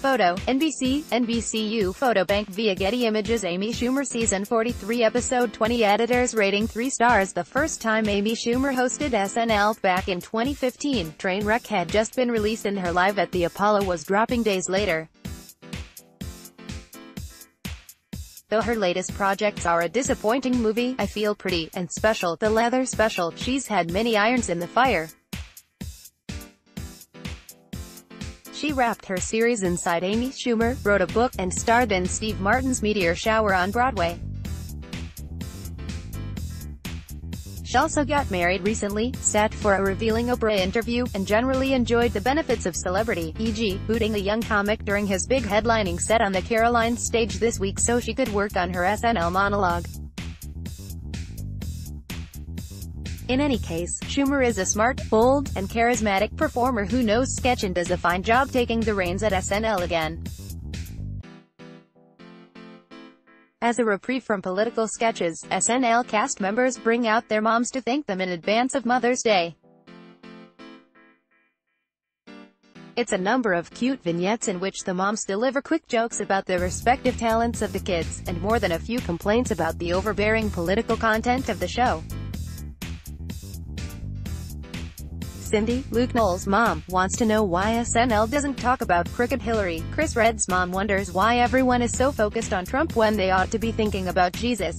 Photo, NBCU Photo Bank via Getty Images Amy Schumer Season 43 Episode 20 Editors rating 3 stars. The first time Amy Schumer hosted SNL, back in 2015, Trainwreck had just been released and her Live at the Apollo was dropping days later. Though her latest projects are a disappointing movie, I Feel Pretty, and Special, the Leather Special, she's had many irons in the fire. She wrapped her series Inside Amy Schumer, wrote a book, and starred in Steve Martin's Meteor shower on Broadway. She also got married recently, sat for a revealing Oprah interview, and generally enjoyed the benefits of celebrity, e.g., booting a young comic during his big headlining set on the Carolines stage this week so she could work on her SNL monologue. In any case, Schumer is a smart, bold, and charismatic performer who knows sketch and does a fine job taking the reins at SNL again. As a reprieve from political sketches, SNL cast members bring out their moms to thank them in advance of Mother's Day. It's a number of cute vignettes in which the moms deliver quick jokes about the respective talents of the kids, and more than a few complaints about the overbearing political content of the show. Cindy, Luke Knowles' mom, wants to know why SNL doesn't talk about Crooked Hillary. Chris Redd's mom wonders why everyone is so focused on Trump when they ought to be thinking about Jesus.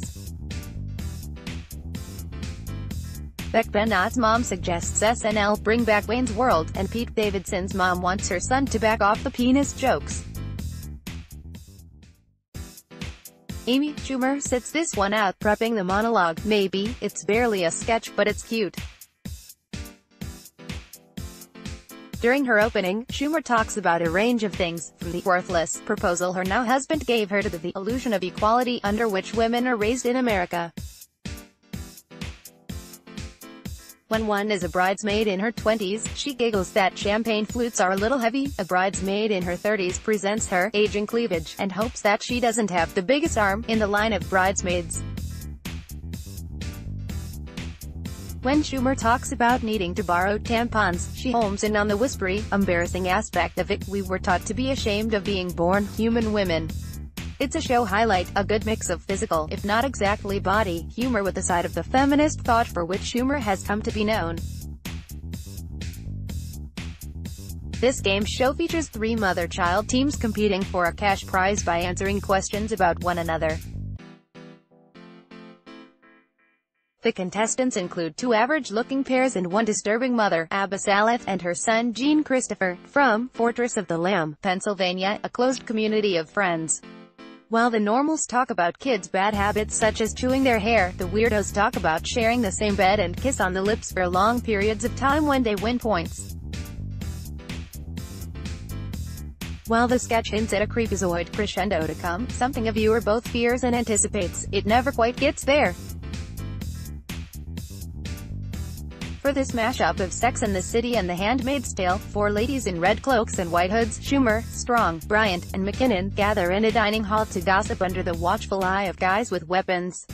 Beck Bennott's mom suggests SNL bring back Wayne's World, and Pete Davidson's mom wants her son to back off the penis jokes. Amy Schumer sits this one out, prepping the monologue. Maybe it's barely a sketch, but it's cute. During her opening, Schumer talks about a range of things, from the worthless proposal her now husband gave her to the illusion of equality under which women are raised in America. When one is a bridesmaid in her 20s, she giggles that champagne flutes are a little heavy. A bridesmaid in her 30s presents her aging cleavage, and hopes that she doesn't have the biggest arm in the line of bridesmaids. When Schumer talks about needing to borrow tampons, she homes in on the whispery, embarrassing aspect of it. We were taught to be ashamed of being born human women. It's a show highlight, a good mix of physical, if not exactly body, humor with a side of the feminist thought for which Schumer has come to be known. This game show features 3 mother-child teams competing for a cash prize by answering questions about one another. The contestants include 2 average-looking pairs and 1 disturbing mother, Abba Saleth, and her son Gene Christopher, from Fortress of the Lamb, Pennsylvania, a closed community of friends. While the normals talk about kids' bad habits such as chewing their hair, the weirdos talk about sharing the same bed and kiss on the lips for long periods of time when they win points. While the sketch hints at a creepazoid crescendo to come, something a viewer both fears and anticipates, it never quite gets there. For this mashup of Sex and the City and The Handmaid's Tale, 4 ladies in red cloaks and white hoods, Schumer, Strong, Bryant, and McKinnon, gather in a dining hall to gossip under the watchful eye of guys with weapons.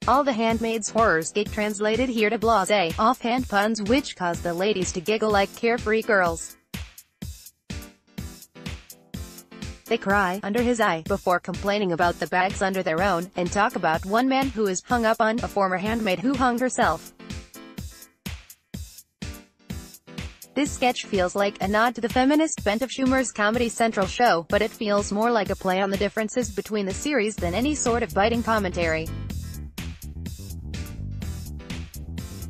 All The Handmaid's horrors get translated here to blasé, offhand puns which cause the ladies to giggle like carefree girls. They cry under his eye, before complaining about the bags under their own, and talk about one man who is hung up on a former handmaid who hung herself. This sketch feels like a nod to the feminist bent of Schumer's Comedy Central show, but it feels more like a play on the differences between the series than any sort of biting commentary.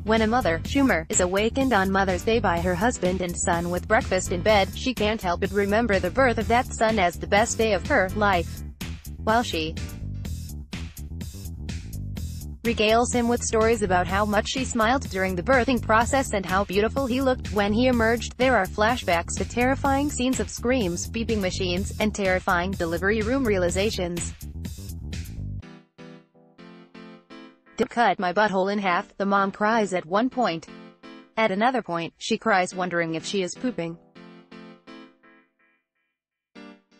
When a mother, Schumer, is awakened on Mother's Day by her husband and son with breakfast in bed, she can't help but remember the birth of that son as the best day of her life. While she regales him with stories about how much she smiled during the birthing process and how beautiful he looked when he emerged, there are flashbacks to terrifying scenes of screams, beeping machines, and terrifying delivery room realizations. "Cut my butthole in half," the mom cries at one point. At another point, she cries wondering if she is pooping.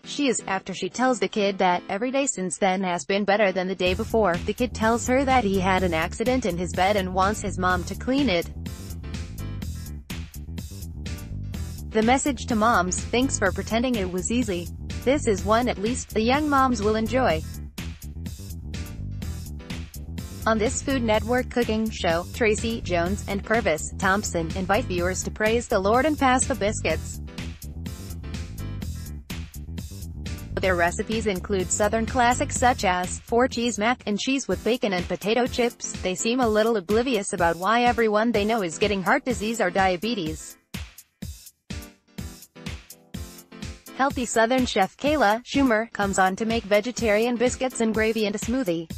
She is, after she tells the kid that every day since then has been better than the day before. The kid tells her that he had an accident in his bed and wants his mom to clean it. The message to moms: thanks for pretending it was easy. This is one at least the young moms will enjoy. On this Food Network cooking show, Tracy Jones and Purvis Thompson invite viewers to praise the Lord and pass the biscuits. Their recipes include Southern classics such as 4-cheese mac and cheese with bacon and potato chips. They seem a little oblivious about why everyone they know is getting heart disease or diabetes. Healthy Southern chef Kayla Schumer comes on to make vegetarian biscuits and gravy into smoothie.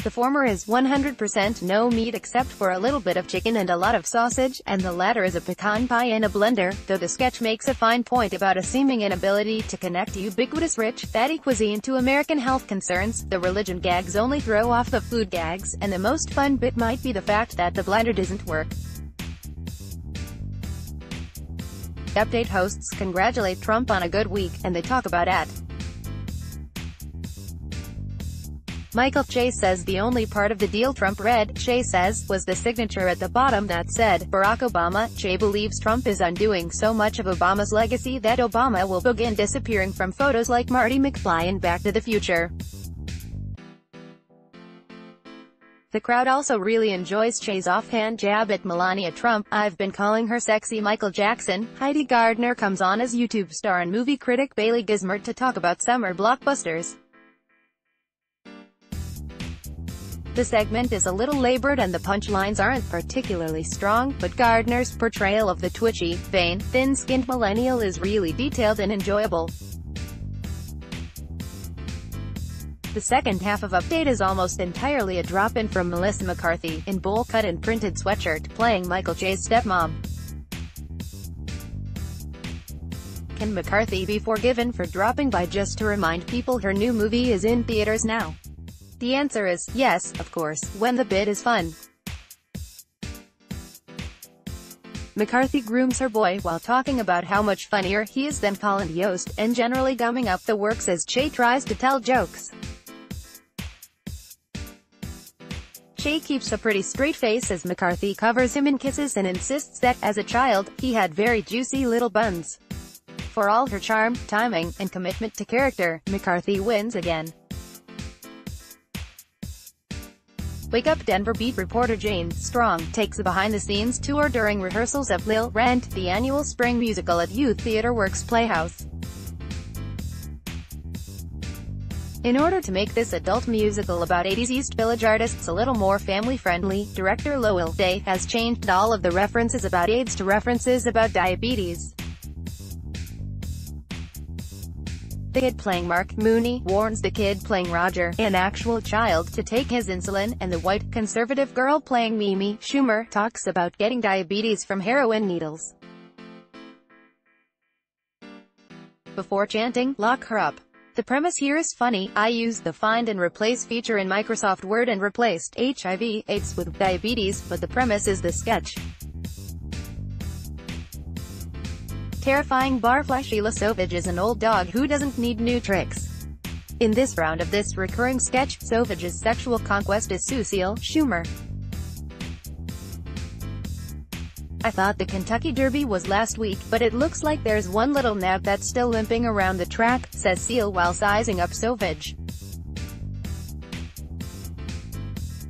The former is 100% no meat except for a little bit of chicken and a lot of sausage, and the latter is a pecan pie in a blender, though the sketch makes a fine point about a seeming inability to connect ubiquitous rich, fatty cuisine to American health concerns. The religion gags only throw off the food gags, and the most fun bit might be the fact that the blender doesn't work. Update hosts congratulate Trump on a good week, and they talk about it. Michael Che says the only part of the deal Trump read, Che says, was the signature at the bottom that said, Barack Obama. Che believes Trump is undoing so much of Obama's legacy that Obama will begin disappearing from photos like Marty McFly in Back to the Future. The crowd also really enjoys Che's offhand jab at Melania Trump. I've been calling her sexy Michael Jackson. Heidi Gardner comes on as YouTube star and movie critic Bailey Gismert to talk about summer blockbusters. The segment is a little labored and the punchlines aren't particularly strong, but Gardner's portrayal of the twitchy, vain, thin-skinned millennial is really detailed and enjoyable. The second half of Update is almost entirely a drop-in from Melissa McCarthy, in bowl cut and printed sweatshirt, playing Michael Che's stepmom. Can McCarthy be forgiven for dropping by just to remind people her new movie is in theaters now? The answer is, yes, of course, when the bit is fun. McCarthy grooms her boy while talking about how much funnier he is than Colin Yost, and generally gumming up the works as Che tries to tell jokes. Che keeps a pretty straight face as McCarthy covers him in kisses and insists that, as a child, he had very juicy little buns. For all her charm, timing, and commitment to character, McCarthy wins again. Wake Up Denver beat reporter Jane Strong takes a behind-the-scenes tour during rehearsals of Lil Rent, the annual spring musical at Youth Theatre Works Playhouse. In order to make this adult musical about 80s East Village artists a little more family-friendly, director Lowell Day has changed all of the references about AIDS to references about diabetes. The kid playing Mark Mooney warns the kid playing Roger, an actual child, to take his insulin, and the white, conservative girl playing Amy Schumer talks about getting diabetes from heroin needles. Before chanting, "Lock her up." The premise here is funny. I used the Find and Replace feature in Microsoft Word and replaced HIV/AIDS with diabetes, but the premise is the sketch. Terrifying barfly Sheila Sovage is an old dog who doesn't need new tricks. In this round of this recurring sketch, Sovage's sexual conquest is Cecile Schumer. I thought the Kentucky Derby was last week, but it looks like there's one little nab that's still limping around the track, says Cecile while sizing up Sovage.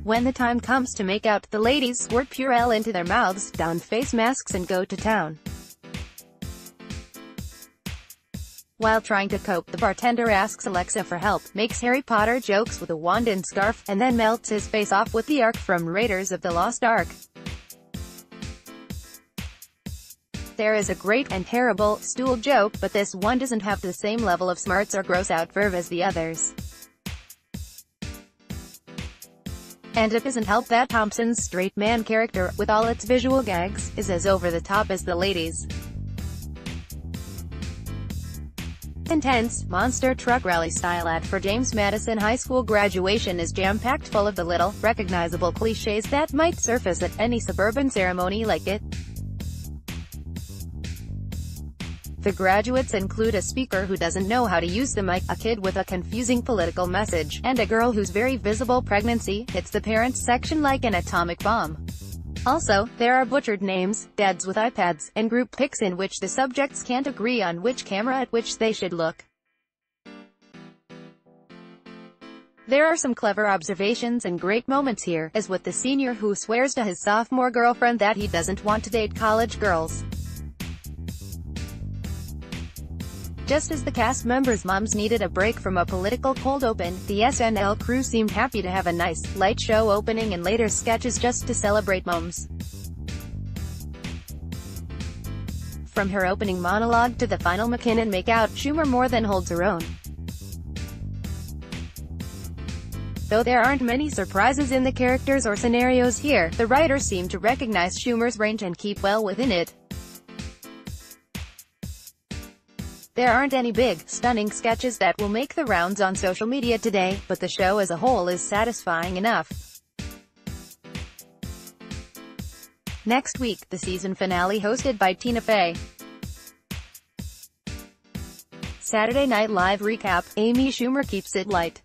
When the time comes to make out, the ladies squirt Purell into their mouths, don face masks and go to town. While trying to cope, the bartender asks Alexa for help, makes Harry Potter jokes with a wand and scarf, and then melts his face off with the Ark from Raiders of the Lost Ark. There is a great and terrible stool joke, but this one doesn't have the same level of smarts or gross-out verve as the others. And it doesn't help that Thompson's straight man character, with all its visual gags, is as over-the-top as the ladies. Intense, monster truck rally-style ad for James Madison High School graduation is jam-packed full of the little, recognizable cliches that might surface at any suburban ceremony like it. The graduates include a speaker who doesn't know how to use the mic, a kid with a confusing political message, and a girl whose very visible pregnancy hits the parents section like an atomic bomb. Also, there are butchered names, dads with iPads, and group pics in which the subjects can't agree on which camera at which they should look. There are some clever observations and great moments here, as with the senior who swears to his sophomore girlfriend that he doesn't want to date college girls. Just as the cast members' moms needed a break from a political cold open, the SNL crew seemed happy to have a nice, light show opening and later sketches just to celebrate moms. From her opening monologue to the final McKinnon makeout, Schumer more than holds her own. Though there aren't many surprises in the characters or scenarios here, the writers seem to recognize Schumer's range and keep well within it. There aren't any big, stunning sketches that will make the rounds on social media today, but the show as a whole is satisfying enough. Next week, the season finale hosted by Tina Fey. Saturday Night Live recap, Amy Schumer keeps it light.